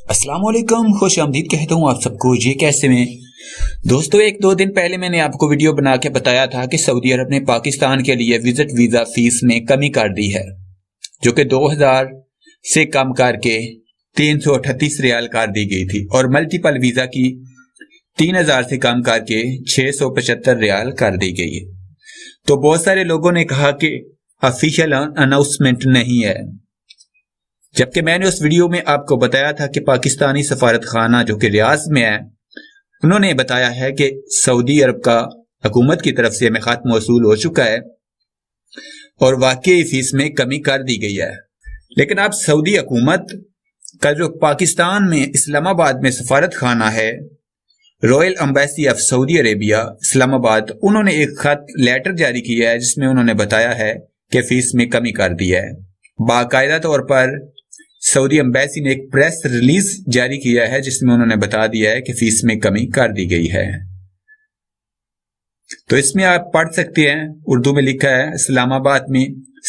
السلام علیکم، خوش آمدید کہتا ہوں آپ سب کو۔ یہ کیسے میں دوستو، ایک دو دن پہلے میں نے آپ کو ویڈیو بنا کے بتایا تھا کہ سعودی عرب نے پاکستان کے لیے وزٹ ویزا فیس میں کمی کر دی ہے، جو کہ 2000 سے کم کر کے 338 ریال کر دی گئی تھی، اور ملٹیپل ویزا کی 3000 سے کم کر کے 675 ریال کر دی گئی ہے۔ تو بہت سارے لوگوں نے کہا کہ آفیشیل اناؤنسمنٹ نہیں ہے، جبکہ میں نے اس ویڈیو میں آپ کو بتایا تھا کہ پاکستانی سفارت خانہ جو کہ ریاض میں ہے، انہوں نے بتایا ہے کہ سعودی عرب کا حکومت کی طرف سے ہمیں خط موصول ہو چکا ہے اور واقعی فیس میں کمی کر دی گئی ہے۔ لیکن اب سعودی حکومت کا جو پاکستان میں اسلام آباد میں سفارت خانہ ہے، royal embassy of Saudi Arabia Islamabad, انہوں نے ایک خط لیٹر جاری کیا ہے جس میں انہوں نے بتایا ہے کہ فیس میں کمی کر دی ہے۔ باقاعدہ طور پر سعودی ایمبیسی نے ایک پریس ریلیز جاری کیا ہے جس میں انہوں نے بتا دیا ہے کہ فیس میں کمی کر دی گئی ہے۔ تو اس میں آپ پڑھ سکتے ہیں، اردو میں لکھا ہے، اسلام آباد میں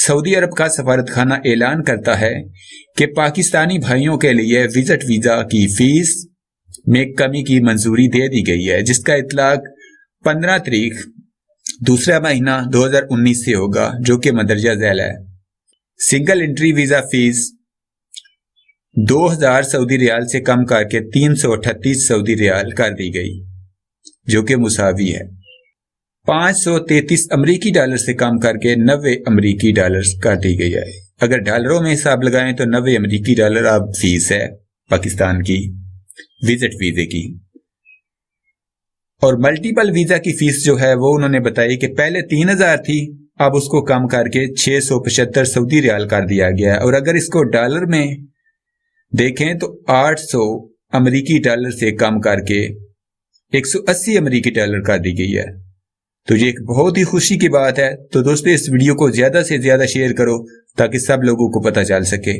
سعودی عرب کا سفارت خانہ اعلان کرتا ہے کہ پاکستانی بھائیوں کے لیے وزٹ ویزا کی فیس میں کمی کی منظوری دے دی گئی ہے، جس کا اطلاق 15 تاریخ دوسرا مہینہ 2019 سے ہوگا، جو کہ مندرجہ ذیل ہے۔ سنگل انٹری ویزا فیس 2000 سعودی ریال سے کم کر کے 338 سعودی ریال کر دی گئی، جو کہ مساوی ہے 533 امریکی ڈالر سے کم کر کے 90 امریکی ڈالر کر دی گئی ہے۔ اگر ڈالروں میں حساب لگائیں تو 90 امریکی ڈالر اب فیس ہے پاکستان کی وزٹ ویزے کی۔ اور ملٹیپل ویزا کی فیس جو ہے وہ انہوں نے بتائی کہ پہلے 3000 تھی، اب اس کو کم کر کے 675 سعودی ریال کر دیا گیا ہے، اور اگر اس کو ڈالر میں دیکھیں تو 800 امریکی ڈالر سے کم کر کے 180 امریکی ڈالر کر دی گئی ہے۔ تو یہ ایک بہت ہی خوشی کی بات ہے۔ تو دوستو، اس ویڈیو کو زیادہ سے زیادہ شیئر کرو تاکہ سب لوگوں کو پتہ چل سکے۔